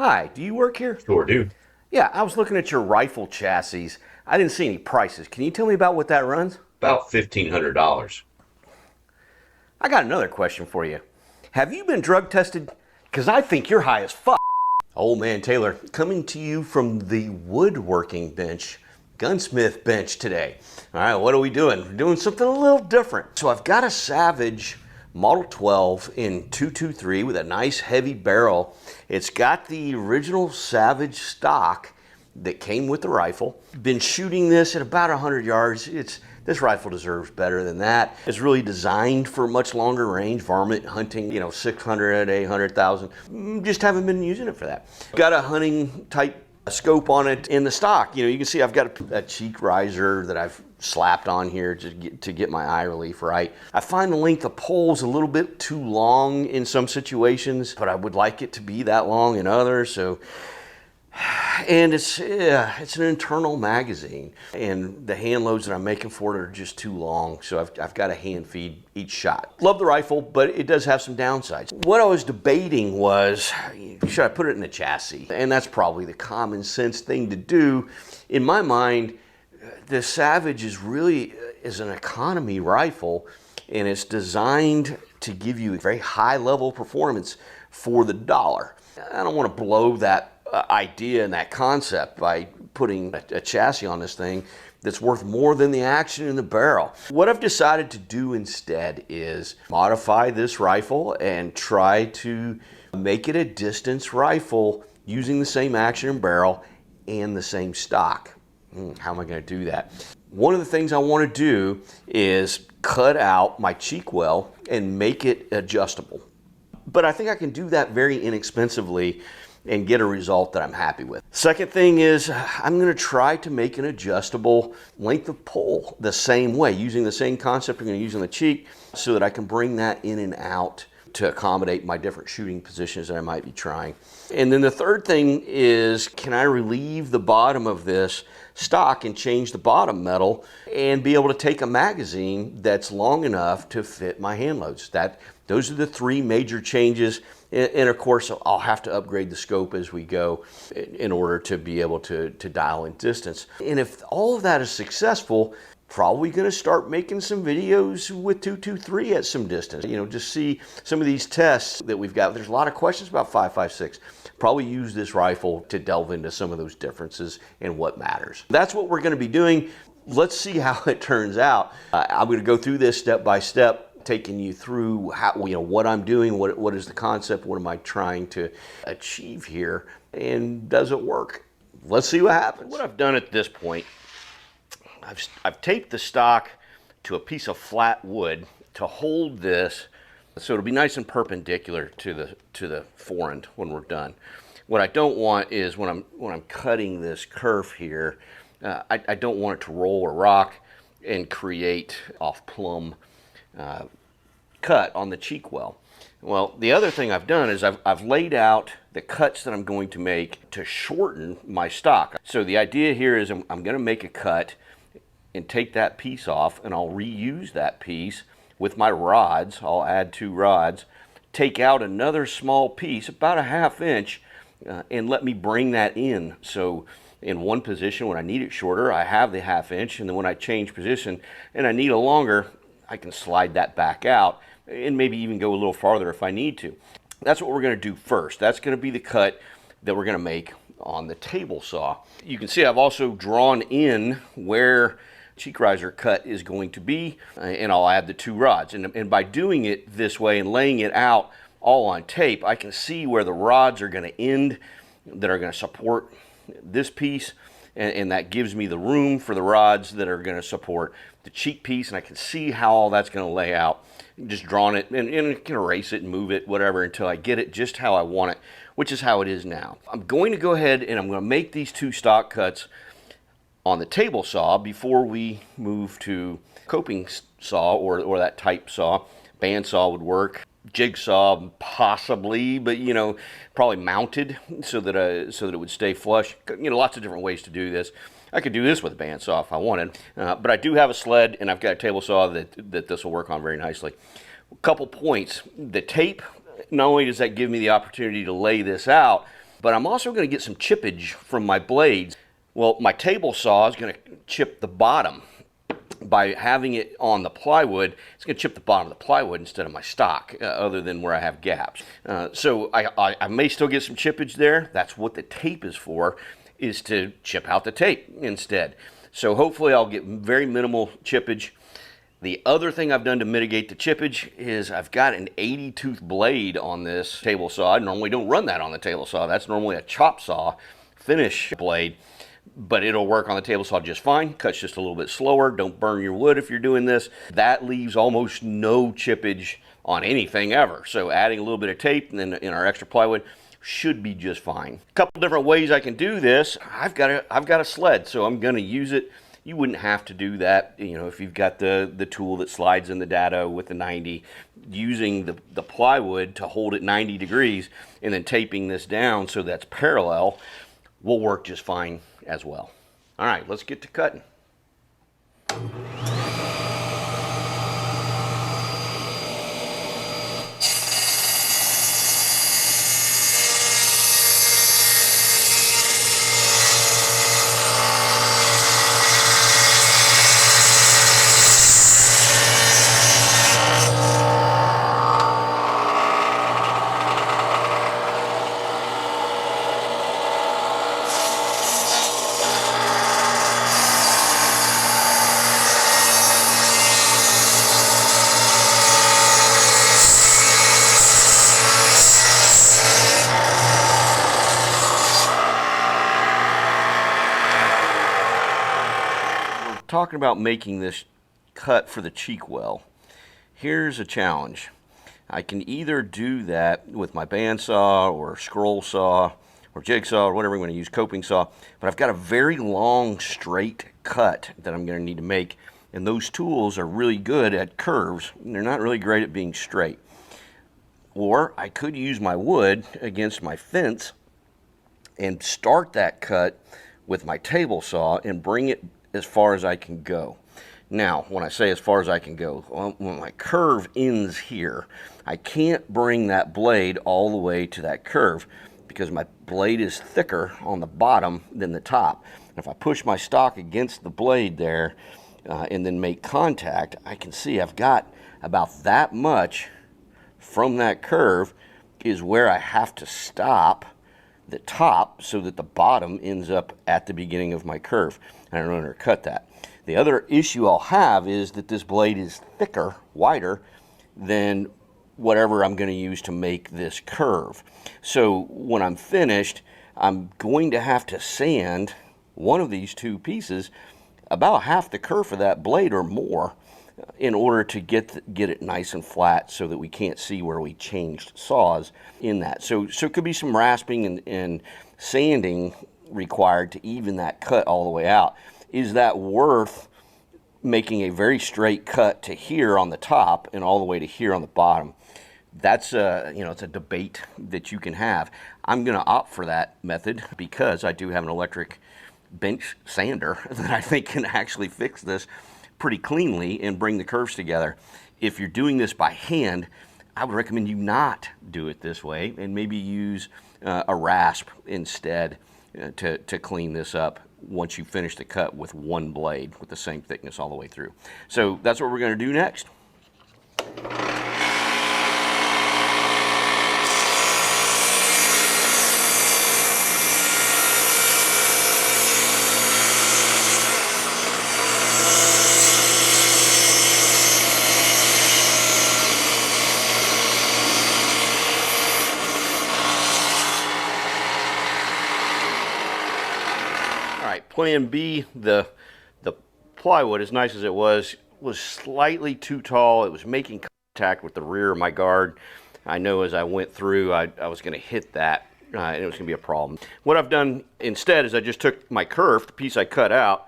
Hi, do you work here? Sure do. Yeah, I was looking at your rifle chassis. I didn't see any prices. Can you tell me about what that runs? About $1,500. I got another question for you. Have you been drug tested? Because I think you're high as fuck. Old man Taylor, coming to you from the woodworking bench, gunsmith bench today. All right, what are we doing? We're doing something a little different. So I've got a Savage Model 12 in 223 with a nice heavy barrel. It's got the original Savage stock that came with the rifle. Been shooting this at about 100 yards. This rifle deserves better than that. It's really designed for much longer range, varmint hunting, 600, 800,000. Just haven't been using it for that. Got a hunting type scope on it in the stock. You can see I've got a cheek riser that I've slapped on here to get my eye relief right. I find the length of poles a little bit too long in some situations, but I would like it to be that long in others. And it's an internal magazine, and the hand loads that I'm making for it are just too long, so I've got to hand feed each shot. Love the rifle, but it does have some downsides. What I was debating was, should I put it in the chassis? And that's probably the common sense thing to do. In my mind, the Savage is an economy rifle, and it's designed to give you a very high level of performance for the dollar. I don't want to blow that idea and that concept by putting a chassis on this thing that's worth more than the action in the barrel. What I've decided to do instead is modify this rifle and try to make it a distance rifle using the same action and barrel and the same stock. How am I going to do that? One of the things I want to do is cut out my cheek well and make it adjustable. But I think I can do that very inexpensively and get a result that I'm happy with. Second thing is I'm going to try to make an adjustable length of pole the same way, using the same concept I'm going to use on the cheek so that I can bring that in and out to accommodate my different shooting positions that I might be trying. And then the third thing is, can I relieve the bottom of this stock and change the bottom metal and be able to take a magazine that's long enough to fit my hand loads? Those are the three major changes. And of course, I'll have to upgrade the scope as we go in order to be able to dial in distance. And if all of that is successful, probably going to start making some videos with 223 at some distance. Just see some of these tests that we've got. There's a lot of questions about 5.56. Probably use this rifle to delve into some of those differences and what matters. That's what we're going to be doing. Let's see how it turns out. I'm going to go through this step by step, taking you through what I'm doing, what is the concept, what am I trying to achieve here, and does it work? Let's see what happens. What I've done at this point, I've taped the stock to a piece of flat wood to hold this so it'll be nice and perpendicular to the forend when we're done. What I don't want is when I'm cutting this kerf here, I don't want it to roll or rock and create off plumb cut on the cheek well. Well, the other thing I've done is I've laid out the cuts that I'm going to make to shorten my stock. So the idea here is I'm going to make a cut and take that piece off, and I'll reuse that piece with my rods. I'll add 2 rods, take out another small piece, about a 1/2 inch, and let me bring that in. So in one position, when I need it shorter, I have the 1/2 inch, and then when I change position and I need a longer, I can slide that back out and maybe even go a little farther if I need to. That's what we're going to do first. That's going to be the cut that we're going to make on the table saw. You can see I've also drawn in where cheek riser cut is going to be, and I'll add the 2 rods. And by doing it this way and laying it out all on tape, I can see where the rods are going to end that are going to support this piece, and that gives me the room for the rods that are going to support the cheek piece, and I can see how all that's going to lay out. Just drawing it and can erase it and move it, whatever, until I get it just how I want it, which is how it is now. I'm going to go ahead and I'm going to make these 2 stock cuts on the table saw before we move to coping saw or that type saw. Bandsaw would work. Jigsaw possibly, but probably mounted so that it would stay flush. Lots of different ways to do this. I could do this with a bandsaw if I wanted, but I do have a sled and I've got a table saw that this will work on very nicely. A couple points. The tape, not only does that give me the opportunity to lay this out, but I'm also going to get some chippage from my blades. Well, my table saw is going to chip the bottom. By having it on the plywood, it's going to chip the bottom of the plywood instead of my stock, other than where I have gaps. So I may still get some chippage there. That's what the tape is for, is to chip out the tape instead. So hopefully I'll get very minimal chippage. The other thing I've done to mitigate the chippage is I've got an 80 tooth blade on this table saw. I normally don't run that on the table saw. That's normally a chop saw finish blade, but it'll work on the table saw just fine. Cuts just a little bit slower. Don't burn your wood if you're doing this. That leaves almost no chippage on anything ever. So adding a little bit of tape and then in our extra plywood should be just fine. A couple different ways I can do this. I've got a sled, so I'm going to use it. You wouldn't have to do that, you know, if you've got the tool that slides in the dado with the 90, using the plywood to hold it 90 degrees and then taping this down so that's parallel will work just fine as well. All right, let's get to cutting. Talking about making this cut for the cheek well, here's a challenge. I can either do that with my bandsaw or scroll saw or jigsaw or whatever I'm going to use, coping saw, but I've got a very long straight cut that I'm going to need to make, and those tools are really good at curves and they're not really great at being straight. Or I could use my wood against my fence and start that cut with my table saw and bring it as far as I can go. Now, when I say as far as I can go, well, when my curve ends here, I can't bring that blade all the way to that curve because my blade is thicker on the bottom than the top. And if I push my stock against the blade there and then make contact, I can see I've got about that much from that curve is where I have to stop the top so that the bottom ends up at the beginning of my curve. And I don't undercut that. The other issue I'll have is that this blade is thicker, wider than whatever I'm going to use to make this curve. So when I'm finished, I'm going to have to sand one of these two pieces about half the curve of that blade or more in order to get it nice and flat so that we can't see where we changed saws in that. So it could be some rasping and sanding required to even that cut all the way out. Is that worth making a very straight cut to here on the top and all the way to here on the bottom? That's it's a debate that you can have. I'm going to opt for that method because I do have an electric bench sander that I think can actually fix this pretty cleanly and bring the curves together. If you're doing this by hand, I would recommend you not do it this way and maybe use a rasp instead to clean this up once you finish the cut with one blade with the same thickness all the way through. So that's what we're going to do next. Plan B, the plywood, as nice as it was slightly too tall. It was making contact with the rear of my guard. I know as I went through, I was going to hit that, and it was going to be a problem. What I've done instead is I just took my curve, the piece I cut out,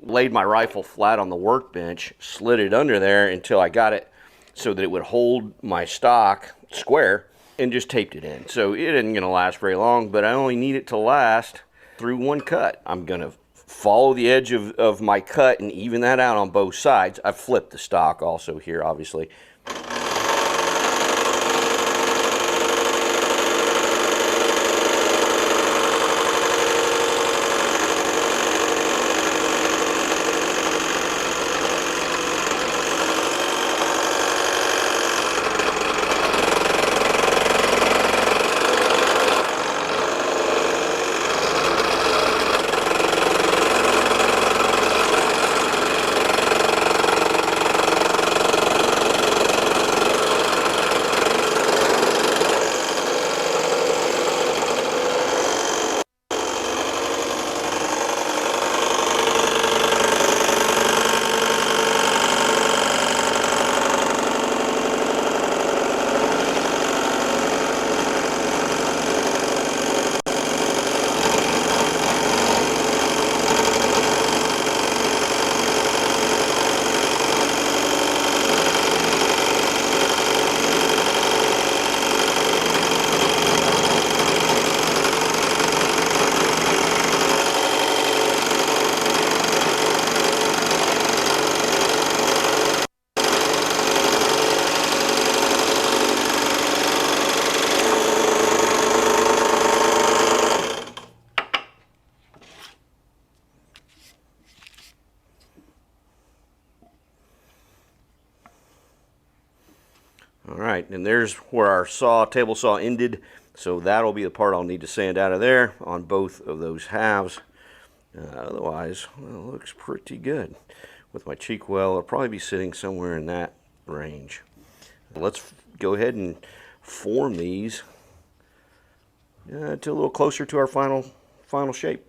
laid my rifle flat on the workbench, slid it under there until I got it so that it would hold my stock square, and just taped it in. So it isn't going to last very long, but I only need it to last through one cut. I'm going to follow the edge of my cut and even that out on both sides. I've flipped the stock also here, obviously. right, and there's where our table saw ended. So that'll be the part I'll need to sand out of there on both of those halves. Otherwise, well, it looks pretty good. With my cheek well, it'll probably be sitting somewhere in that range. Let's go ahead and form these to a little closer to our final shape.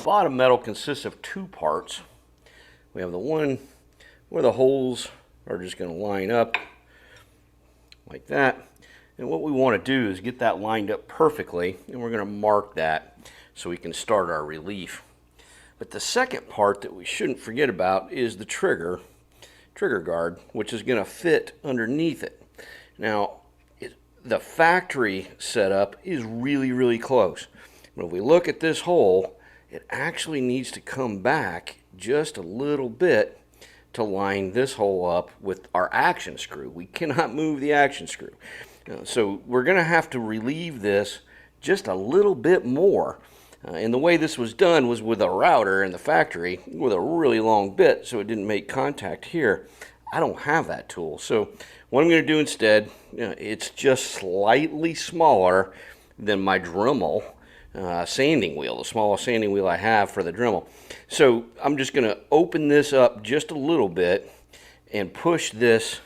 Bottom metal consists of two parts. We have the one where the holes are just going to line up like that. And what we want to do is get that lined up perfectly, and we're going to mark that so we can start our relief. But the second part that we shouldn't forget about is the trigger guard, which is going to fit underneath it. Now, the factory setup is really close. But if we look at this hole, it actually needs to come back just a little bit to line this hole up with our action screw. We cannot move the action screw. So we're going to have to relieve this just a little bit more. And the way this was done was with a router in the factory with a really long bit, so it didn't make contact here. I don't have that tool. So what I'm going to do instead, it's just slightly smaller than my Dremel sanding wheel, the smallest sanding wheel I have for the Dremel. So I'm just going to open this up just a little bit and push this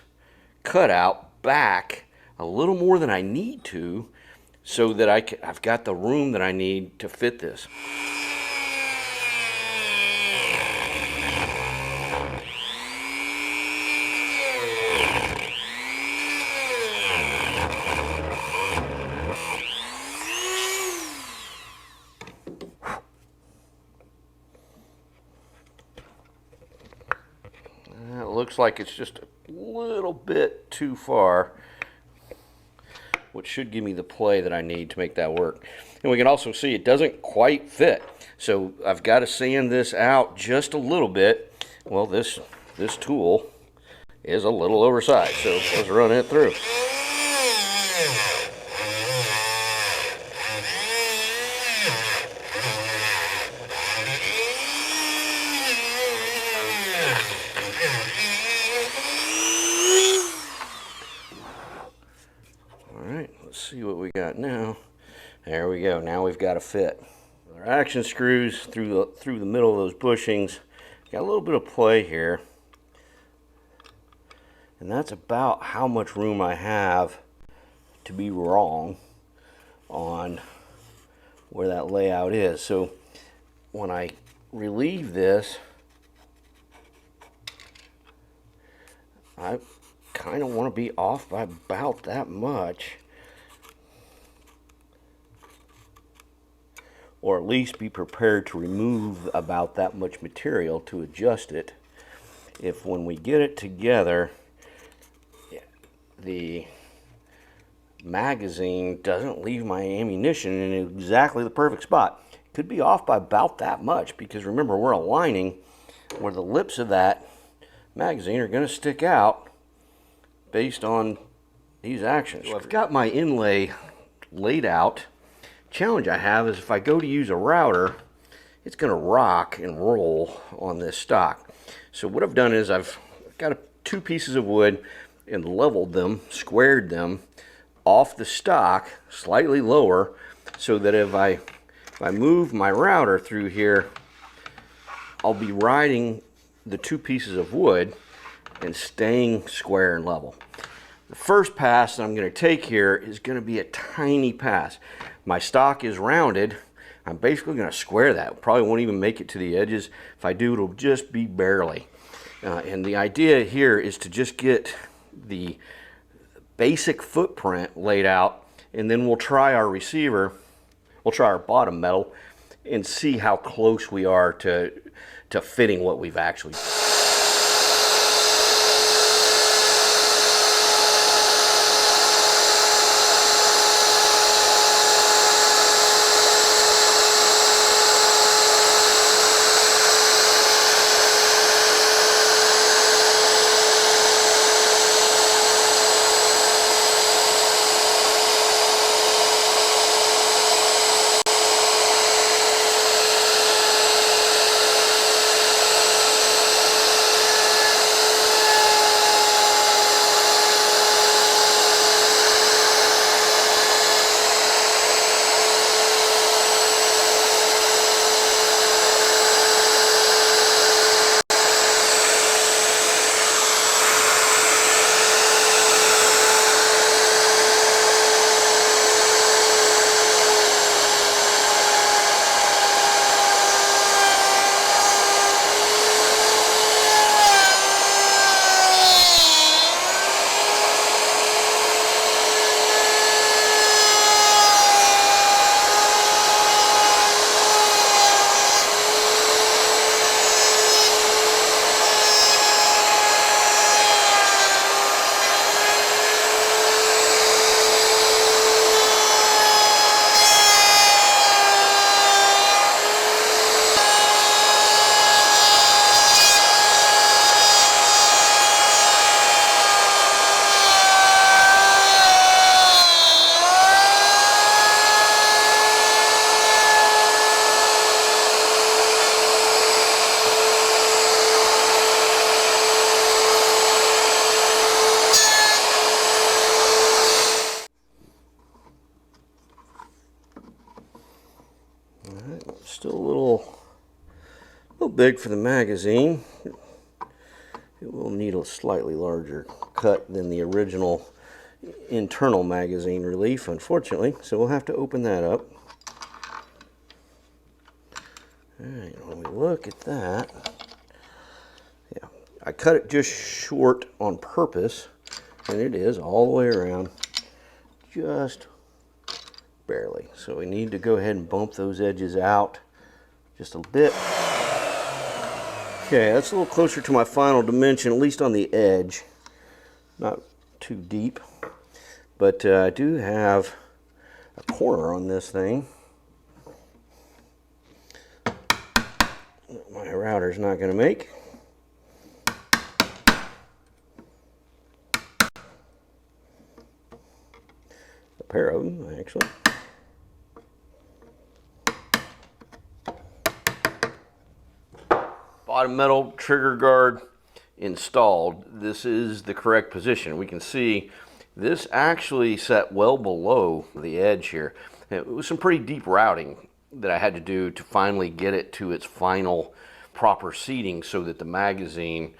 cutout back a little more than I need to, so that I've got the room that I need to fit this. It looks like it's just a little bit too far, which should give me the play that I need to make that work. And we can also see it doesn't quite fit. So I've got to sand this out just a little bit. Well, this tool is a little oversized, so let's run it through. See what we got now. There we go. Now we've got a fit. Our action screws through the middle of those bushings. Got a little bit of play here, and that's about how much room I have to be wrong on where that layout is. So when I relieve this, I kind of want to be off by about that much. Or at least be prepared to remove about that much material to adjust it. If when we get it together, the magazine doesn't leave my ammunition in exactly the perfect spot. Could be off by about that much, because remember, we're aligning where the lips of that magazine are going to stick out based on these actions. So I've got my inlay laid out. Challenge I have is if I go to use a router, it's going to rock and roll on this stock. So what I've done is I've got two pieces of wood, and leveled them, squared them off the stock slightly lower, so that if I move my router through here, I'll be riding the two pieces of wood and staying square and level. The first pass that I'm going to take here is going to be a tiny pass. My stock is rounded. I'm basically going to square that. Probably won't even make it to the edges. If I do, it'll just be barely. And the idea here is to just get the basic footprint laid out, and then we'll try our receiver, we'll try our bottom metal, and see how close we are to fitting what we've actually done. Still a little big for the magazine. It will need a slightly larger cut than the original internal magazine relief, unfortunately, so we'll have to open that up. Alright, when we look at that, yeah, I cut it just short on purpose, and it is all the way around, just barely. So we need to go ahead and bump those edges out just a bit. Okay, that's a little closer to my final dimension, at least on the edge. Not too deep, but I do have a corner on this thing. My router's not going to make. A pair of them, actually. Bottom metal trigger guard installed. This is the correct position. We can see this actually set well below the edge here. It was some pretty deep routing that I had to do to finally get it to its final proper seating so that the magazine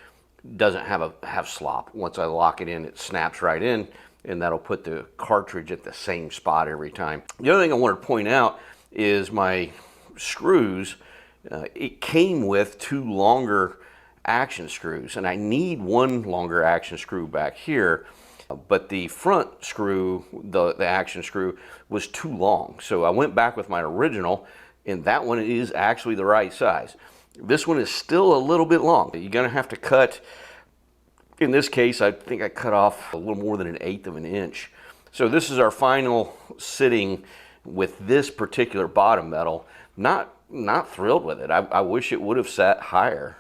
doesn't have slop. Once I lock it in, it snaps right in, and that'll put the cartridge at the same spot every time. The other thing I want to point out is my screws. It came with two longer action screws, and I need one longer action screw back here, but the front screw, the action screw, was too long. So I went back with my original, and that one is actually the right size. This one is still a little bit long. You're going to have to cut, in this case, I think I cut off a little more than 1/8 of an inch. So this is our final sitting with this particular bottom metal. Not thrilled with it. I wish it would have sat higher,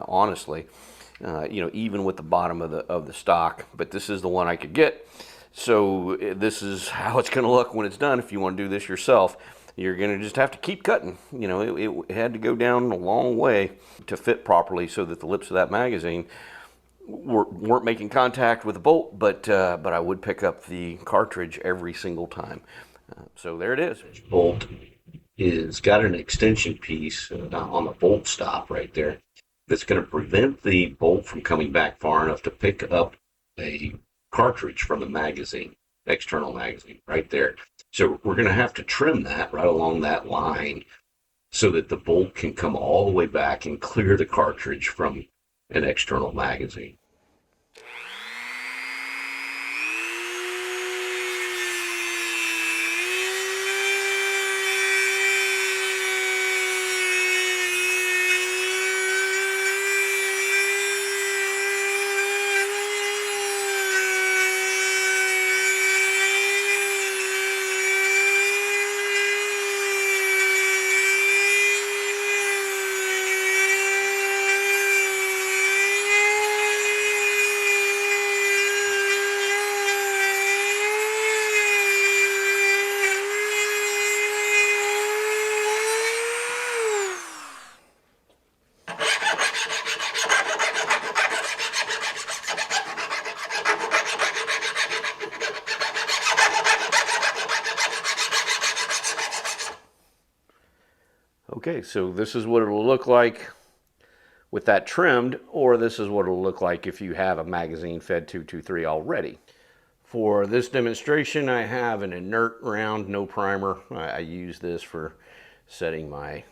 honestly. You know, even with the bottom of the stock. But this is the one I could get. So this is how it's going to look when it's done. If you want to do this yourself, you're going to just have to keep cutting. You know, it had to go down a long way to fit properly so that the lips of that magazine weren't making contact with the bolt, but I would pick up the cartridge every single time. So there it is. Bolt is got an extension piece on the bolt stop right there that's going to prevent the bolt from coming back far enough to pick up a cartridge from the magazine, external magazine, right there. So we're going to have to trim that right along that line so that the bolt can come all the way back and clear the cartridge from an external magazine. Okay, so this is what it'll look like with that trimmed, or this is what it'll look like if you have a magazine fed 223 already. For this demonstration, I have an inert round, no primer. I use this for setting my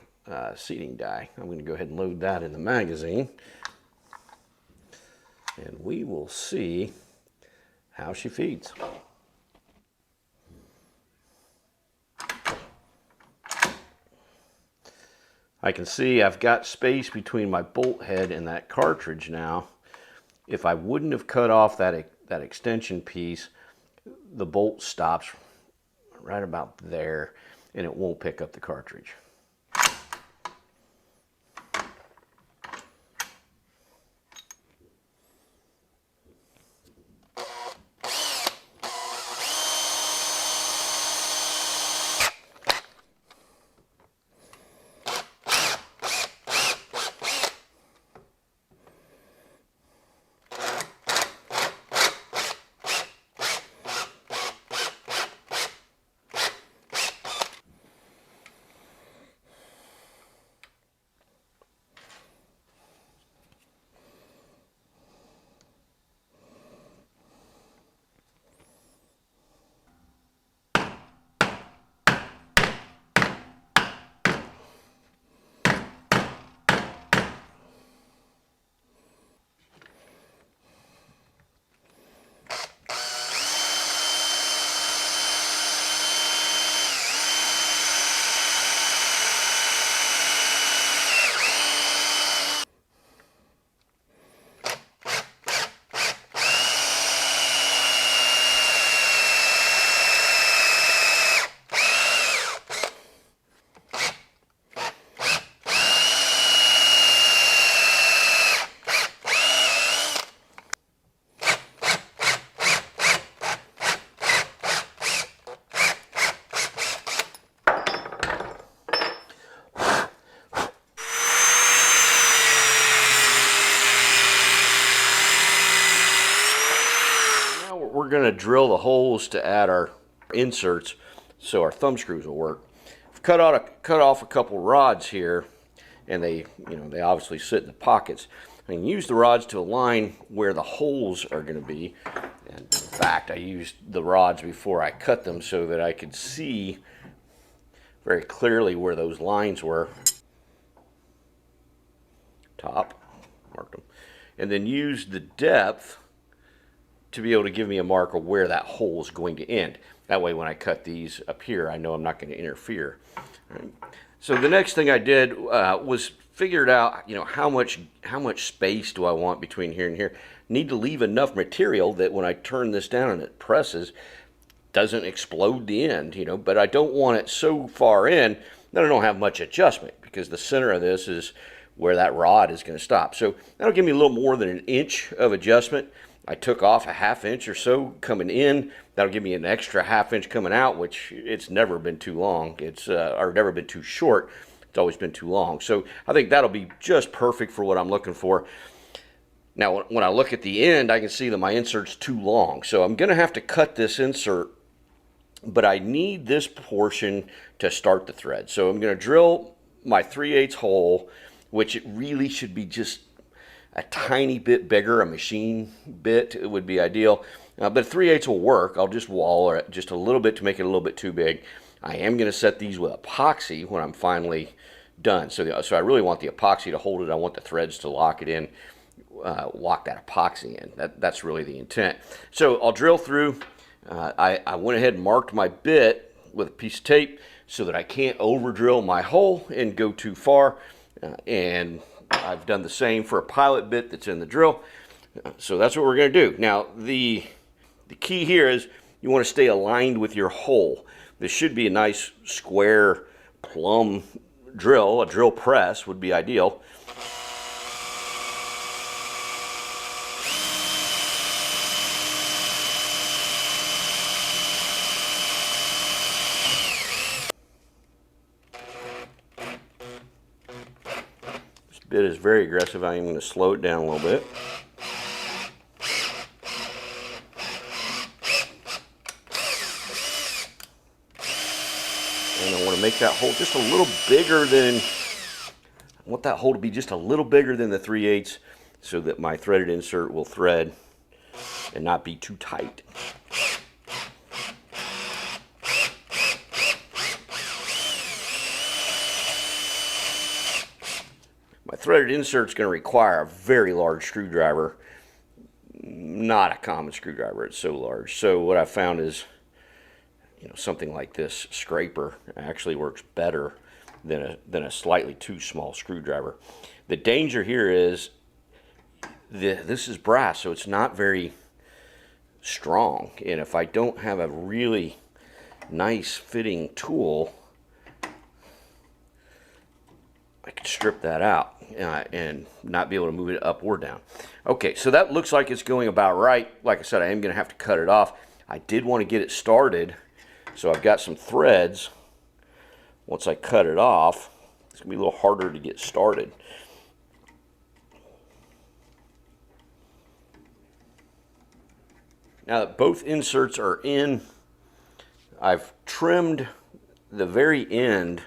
seating die. I'm going to go ahead and load that in the magazine, and we will see how she feeds. I can see I've got space between my bolt head and that cartridge now. If I wouldn't have cut off that extension piece, the bolt stops right about there and it won't pick up the cartridge. We're going to drill the holes to add our inserts so our thumb screws will work. I've cut off a couple rods here, and they obviously sit in the pockets. I can use the rods to align where the holes are going to be. And in fact, I used the rods before I cut them so that I could see very clearly where those lines were. Top, marked them, and then use the depth to be able to give me a mark of where that hole is going to end. That way when I cut these up here, I know I'm not going to interfere. Right. So the next thing I did was figured out, how much space do I want between here and here. Need to leave enough material that when I turn this down and it presses, doesn't explode the end, but I don't want it so far in that I don't have much adjustment, because the center of this is where that rod is going to stop. So that'll give me a little more than an inch of adjustment. I took off a ½ inch or so coming in. That'll give me an extra ½ inch coming out, which it's never been too long. It's or never been too short. It's always been too long. So I think that'll be just perfect for what I'm looking for. Now, when I look at the end, I can see that my insert's too long. So I'm going to have to cut this insert, but I need this portion to start the thread. So I'm going to drill my 3/8 hole, which it really should be just a tiny bit bigger, a machine bit. It would be ideal. But 3/8 will work. I'll just wall it just a little bit to make it a little bit too big. I am going to set these with epoxy when I'm finally done. So I really want the epoxy to hold it. I want the threads to lock it in, lock that epoxy in. That's really the intent. So I'll drill through. I went ahead and marked my bit with a piece of tape so that I can't over drill my hole and go too far. And I've done the same for a pilot bit that's in the drill. So that's what we're going to do. Now, the key here is you want to stay aligned with your hole. This should be a nice square plumb drill. A drill press would be ideal. This bit is very aggressive. I am going to slow it down a little bit. And I want to make that hole just a little bigger than, I want that hole to be just a little bigger than the 3/8 so that my threaded insert will thread and not be too tight. My threaded insert is going to require a very large screwdriver, not a common screwdriver. It's so large. So what I found is, something like this scraper actually works better than a slightly too small screwdriver. The danger here is this is brass, so it's not very strong. And if I don't have a really nice fitting tool, I can strip that out and not be able to move it up or down. Okay, so that looks like it's going about right. Like I said, I am going to have to cut it off. I did want to get it started, so I've got some threads. Once I cut it off, it's going to be a little harder to get started. Now that both inserts are in, I've trimmed the very end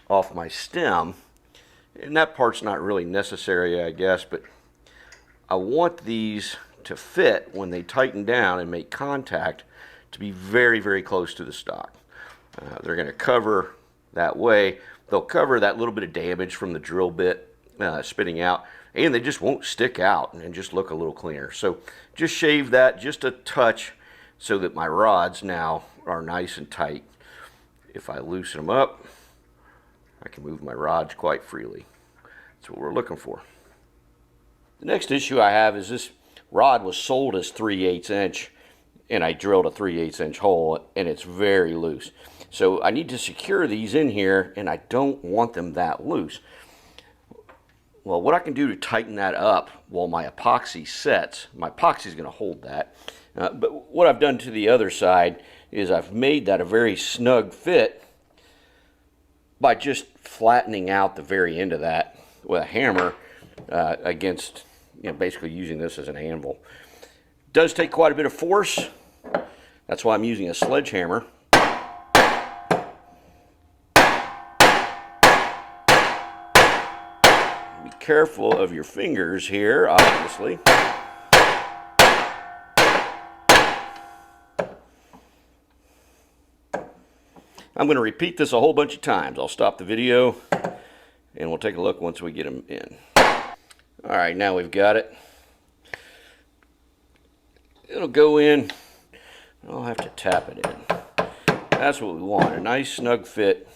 off my stem, and that part's not really necessary, I guess, but I want these to fit when they tighten down and make contact to be very, very close to the stock. They're going to cover that way. They'll cover that little bit of damage from the drill bit spitting out, and they just won't stick out and just look a little cleaner. So just shave that just a touch so that my rods now are nice and tight. If I loosen them up, I can move my rods quite freely. That's what we're looking for. The next issue I have is this rod was sold as 3/8 inch, and I drilled a 3/8 inch hole, and it's very loose. So I need to secure these in here, and I don't want them that loose. Well, what I can do to tighten that up while my epoxy sets, my epoxy is going to hold that. But what I've done to the other side is I've made that a very snug fit by just flattening out the very end of that with a hammer against, basically using this as an anvil. It does take quite a bit of force. That's why I'm using a sledgehammer. Be careful of your fingers here, obviously. I'm going to repeat this a whole bunch of times. I'll stop the video and we'll take a look once we get them in. All right, now we've got it. It'll go in. I'll have to tap it in. That's what we want, a nice snug fit.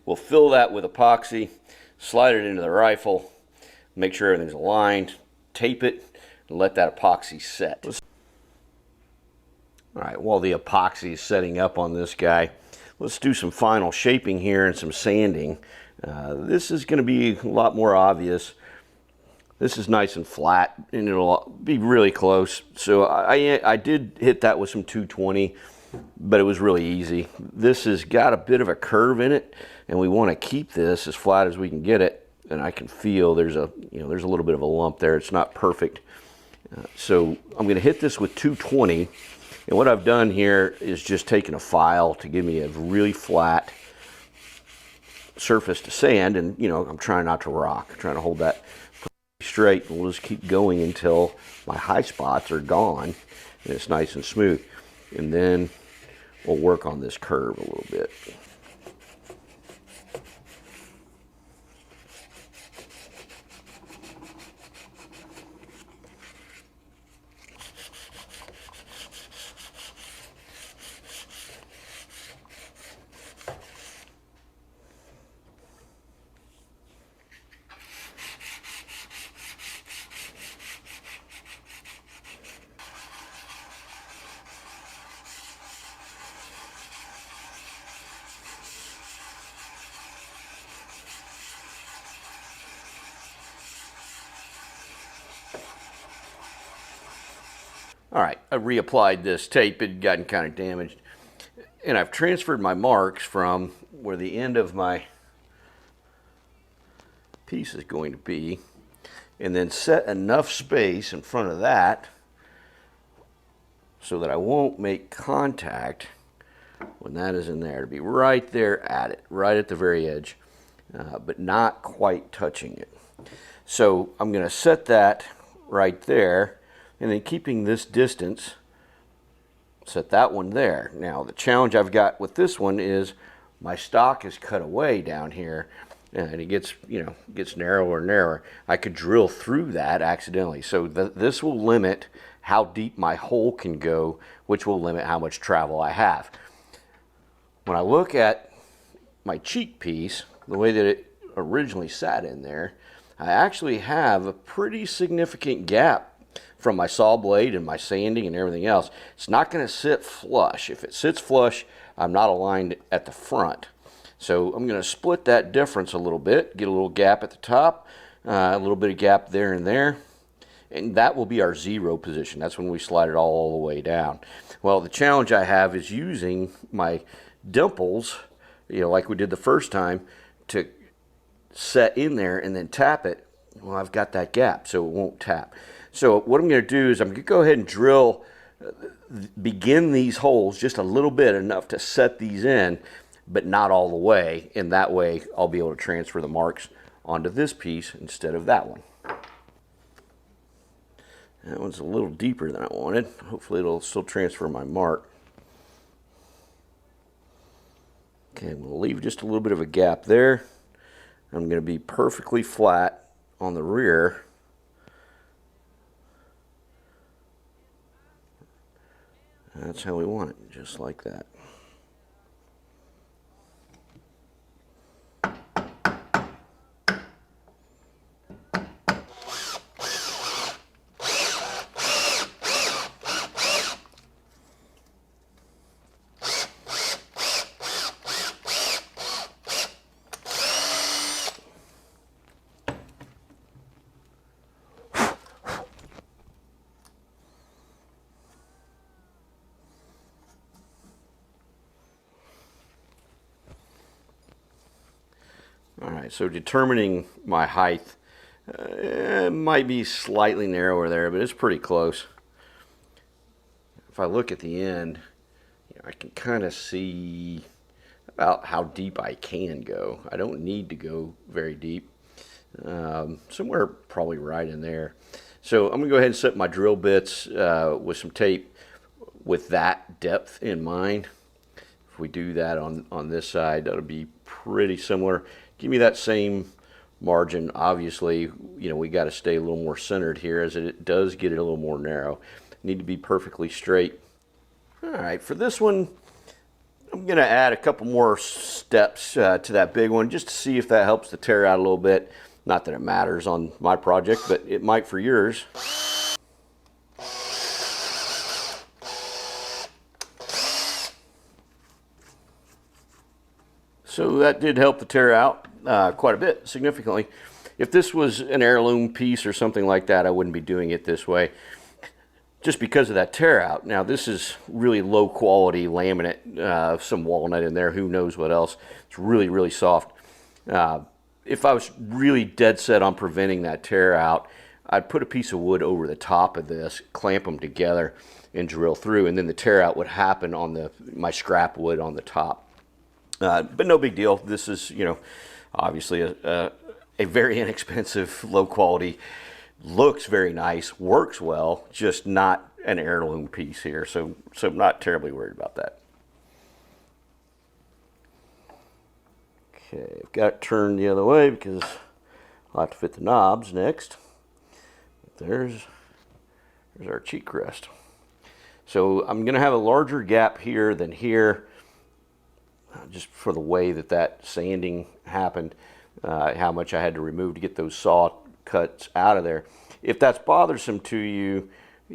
We'll fill that with epoxy, slide it into the rifle, make sure everything's aligned, tape it, and let that epoxy set. All right, while the epoxy is setting up on this guy, let's do some final shaping here and some sanding. This is going to be a lot more obvious. This is nice and flat, and it'll be really close. So I did hit that with some 220, but it was really easy. This has got a bit of a curve in it, and we want to keep this as flat as we can get it. and I can feel there's a little bit of a lump there. It's not perfect. So I'm going to hit this with 220. And what I've done here is just taken a file to give me a really flat surface to sand. And, I'm trying not to rock. I'm trying to hold that straight. And we'll just keep going until my high spots are gone and it's nice and smooth. And then we'll work on this curve a little bit. All right, I reapplied this tape. It had gotten kind of damaged. And I've transferred my marks from where the end of my piece is going to be, and then set enough space in front of that so that I won't make contact when that is in there, to be right there at it, right at the very edge, but not quite touching it. So I'm going to set that right there, and then keeping this distance, set that one there. Now the challenge I've got with this one is my stock is cut away down here, and it gets gets narrower and narrower. I could drill through that accidentally, so this will limit how deep my hole can go, which will limit how much travel I have. When I look at my cheek piece, the way that it originally sat in there, I actually have a pretty significant gap from my saw blade and my sanding and everything else. It's not going to sit flush. If it sits flush, I'm not aligned at the front. So I'm going to split that difference a little bit, get a little gap at the top, a little bit of gap there and there, and that will be our zero position. That's when we slide it all the way down. Well, the challenge I have is using my dimples, like we did the first time, to set in there and then tap it. Well, I've got that gap, so it won't tap. So what I'm going to do is I'm going to go ahead and drill, begin these holes just a little bit, enough to set these in, but not all the way. And that way I'll be able to transfer the marks onto this piece instead of that one. That one's a little deeper than I wanted. Hopefully it'll still transfer my mark. Okay, we'll leave just a little bit of a gap there. I'm going to be perfectly flat on the rear. That's how we want it, just like that. All right, so determining my height, it might be slightly narrower there, but it's pretty close. If I look at the end, I can kind of see about how deep I can go. I don't need to go very deep, somewhere probably right in there. So I'm gonna go ahead and set my drill bits with some tape with that depth in mind. If we do that on this side, that'll be pretty similar. Give me that same margin. Obviously, we got to stay a little more centered here, as it does get it a little more narrow. Need to be perfectly straight. All right, for this one, I'm going to add a couple more steps to that big one, just to see if that helps the tear out a little bit. Not that it matters on my project, but it might for yours. So that did help the tear out quite a bit, significantly. If this was an heirloom piece or something like that, I wouldn't be doing it this way, just because of that tear out. Now this is really low quality laminate, some walnut in there, who knows what else. It's really, really soft. if I was really dead set on preventing that tear out, I'd put a piece of wood over the top of this, clamp them together, and drill through, and then the tear out would happen on my scrap wood on the top. But no big deal. This is, obviously a very inexpensive, low quality, looks very nice, works well, just not an heirloom piece here. So I'm not terribly worried about that. Okay, I've got it turned the other way because I'll have to fit the knobs next. There's our cheek rest. So I'm going to have a larger gap here than here, just for the way that sanding happened, how much I had to remove to get those saw cuts out of there. If that's bothersome to you,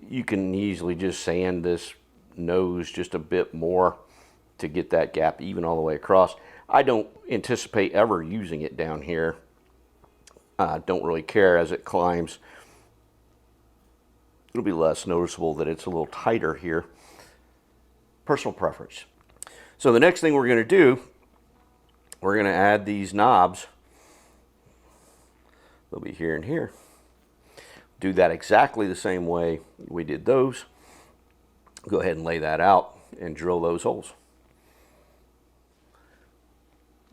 you can easily just sand this nose just a bit more to get that gap even all the way across. I don't anticipate ever using it down here. Don't really care as it climbs. It'll be less noticeable that it's a little tighter here. Personal preference. So the next thing we're going to do, we're going to add these knobs. They'll be here and here. Do that exactly the same way we did those. Go ahead and lay that out and drill those holes.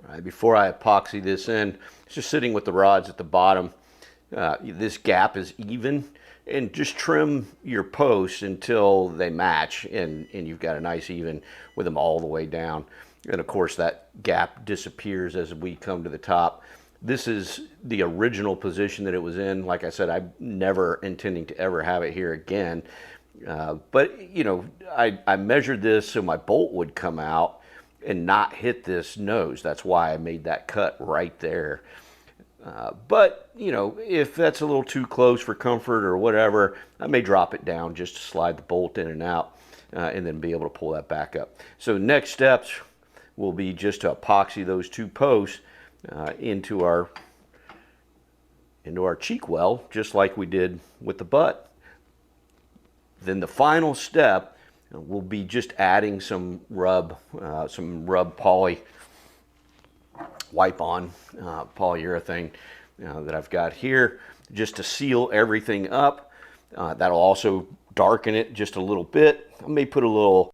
All right, before I epoxy this in, it's just sitting with the rods at the bottom. This gap is even, and just trim your posts until they match and you've got a nice even with them all the way down. And of course that gap disappears as we come to the top. This is the original position that it was in. Like I said, I'm never intending to ever have it here again. But I measured this so my bolt would come out and not hit this nose. That's why I made that cut right there. But if that's a little too close for comfort or whatever, I may drop it down just to slide the bolt in and out, and then be able to pull that back up. So next steps will be just to epoxy those two posts into our cheek well, just like we did with the butt. Then the final step will be just adding some rub poly wipe-on polyurethane that I've got here, just to seal everything up. That'll also darken it just a little bit. I may put a little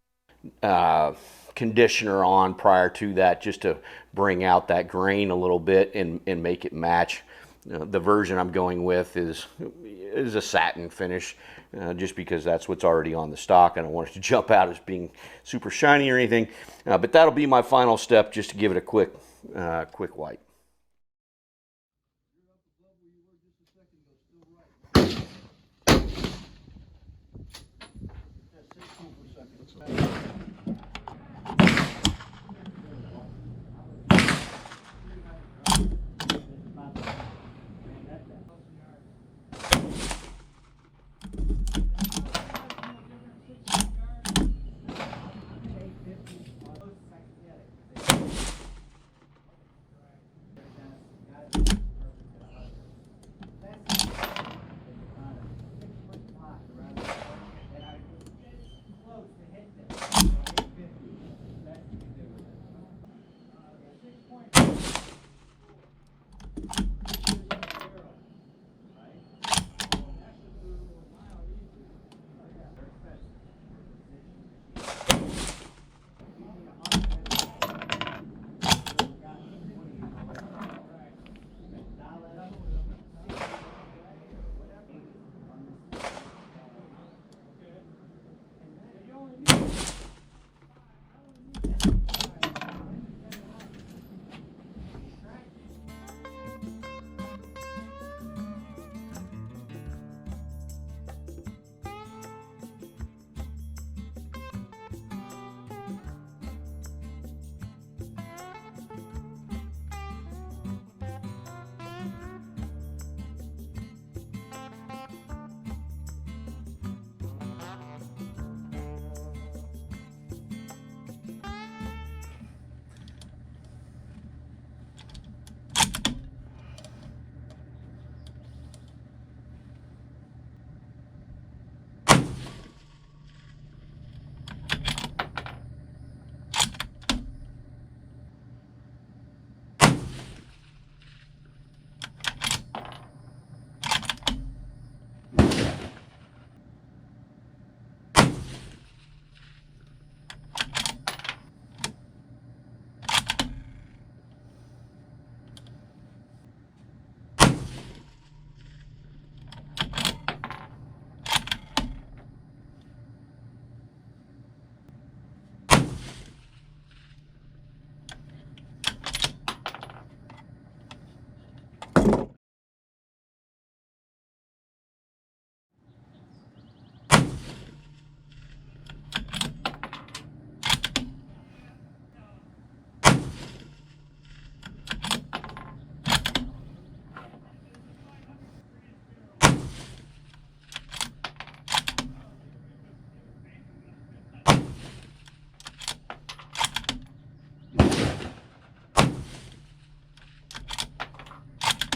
conditioner on prior to that, just to bring out that grain a little bit and make it match. The version I'm going with is a satin finish, just because that's what's already on the stock. I don't want it to jump out as being super shiny or anything, but that'll be my final step, just to give it a quick wipe.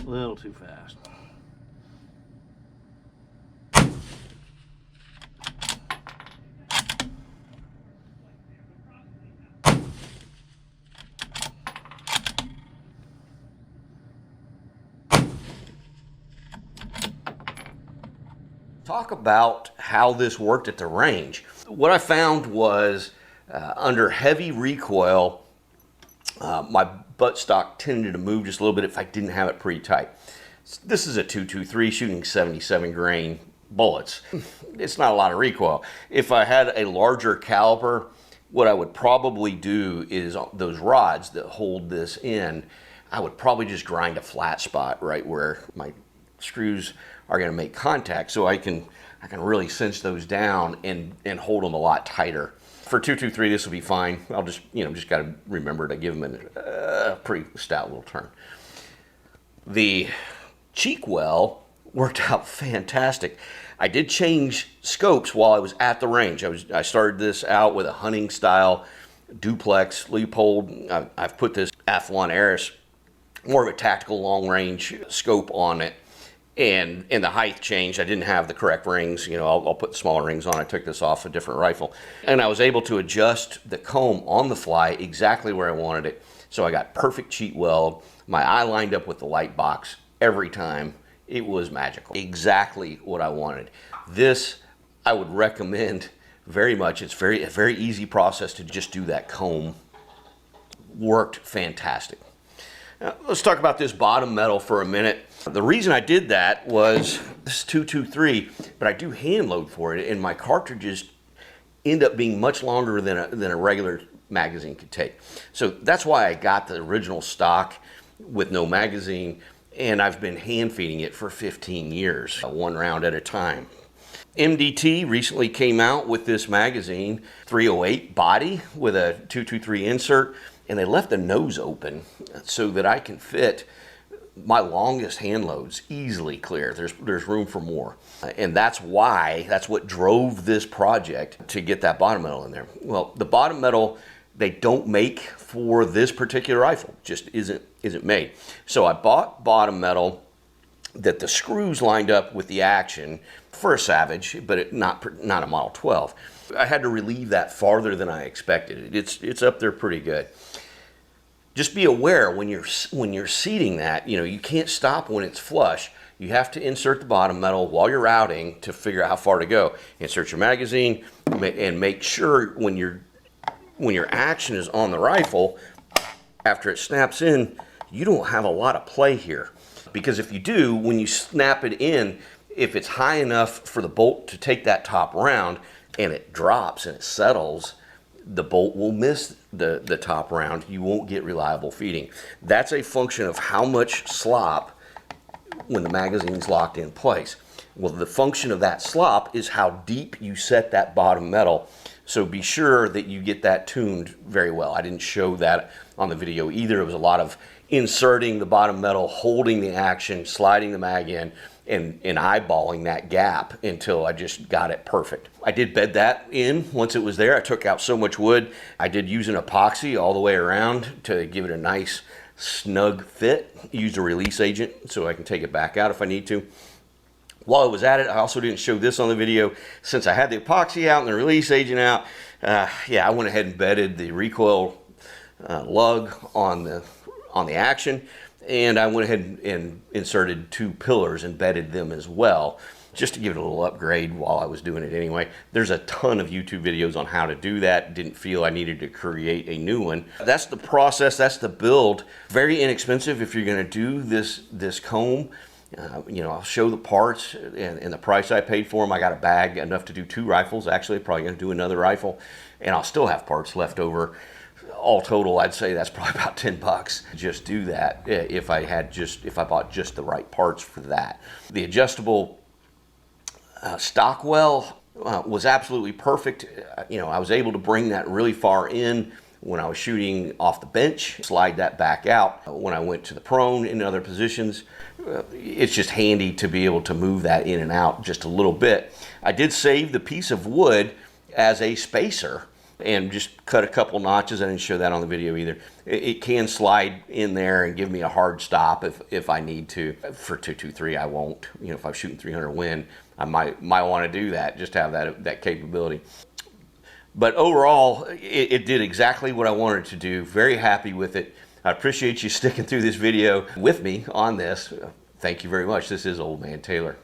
A little too fast. Talk about how this worked at the range. What I found was under heavy recoil, my buttstock tended to move just a little bit if I didn't have it pretty tight. This is a 223 shooting 77 grain bullets. It's not a lot of recoil. If I had a larger caliber, what I would probably do is those rods that hold this in, I would probably just grind a flat spot right where my screws are going to make contact, so I can really cinch those down and hold them a lot tighter. For 223, this will be fine. I'll just got to remember to give them a pretty stout little turn. The cheek well worked out fantastic. I did change scopes while I was at the range. I started this out with a hunting style duplex Leupold. I've put this Athlon Aris, more of a tactical long range scope on it. And the height changed. I didn't have the correct rings. I'll put the smaller rings on. I took this off a different rifle. And I was able to adjust the comb on the fly exactly where I wanted it. So I got perfect cheek weld. My eye lined up with the light box every time. It was magical. Exactly what I wanted. This I would recommend very much. It's a very easy process to just do that comb. Worked fantastic. Now, let's talk about this bottom metal for a minute. The reason I did that was this is 223, but I do hand load for it, and my cartridges end up being much longer than a regular magazine could take. So that's why I got the original stock with no magazine, and I've been hand feeding it for 15 years, one round at a time. MDT recently came out with this magazine, 308 body with a 223 insert, and they left the nose open so that I can fit my longest hand loads easily clear. There's room for more. And that's what drove this project to get that bottom metal in there. Well, the bottom metal they don't make for this particular rifle, just isn't made. So I bought bottom metal that the screws lined up with the action for a Savage, but not a Model 12. I had to relieve that farther than I expected. It's up there pretty good. Just be aware when you're seating that, you can't stop when it's flush. You have to insert the bottom metal while you're routing to figure out how far to go. Insert your magazine and make sure when your action is on the rifle, after it snaps in, you don't have a lot of play here. Because if you do, when you snap it in, if it's high enough for the bolt to take that top round and it drops and it settles, the bolt will miss the top round. You won't get reliable feeding. That's a function of how much slop when the magazine's locked in place. Well, the function of that slop is how deep you set that bottom metal. So be sure that you get that tuned very well. I didn't show that on the video either. It was a lot of inserting the bottom metal, holding the action, sliding the mag in, and eyeballing that gap until I just got it perfect. I did bed that in once it was there. I took out so much wood. I did use an epoxy all the way around to give it a nice snug fit. Used a release agent so I can take it back out if I need to. While I was at it, I also didn't show this on the video. Since I had the epoxy out and the release agent out, I went ahead and bedded the recoil lug on the action. And I went ahead and inserted 2 pillars and bedded them as well, just to give it a little upgrade while I was doing it anyway. There's a ton of YouTube videos on how to do that. Didn't feel I needed to create a new one. That's the process, that's the build. Very inexpensive if you're gonna do this comb. I'll show the parts and the price I paid for them. I got a bag enough to do 2 rifles. Actually, probably gonna do another rifle, and I'll still have parts left over. All total, I'd say that's probably about $10. Just do that if I bought just the right parts for that. The adjustable Stockwell was absolutely perfect. I was able to bring that really far in when I was shooting off the bench, slide that back out. When I went to the prone in other positions, it's just handy to be able to move that in and out just a little bit. I did save the piece of wood as a spacer and just cut a couple notches. I didn't show that on the video either. It can slide in there and give me a hard stop if I need to. For 223, I won't. You know, if I'm shooting 300 Win, I might want to do that, just to have that capability. But overall, it did exactly what I wanted to do. Very happy with it. I appreciate you sticking through this video with me on this. Thank you very much. This is Old Man Taylor.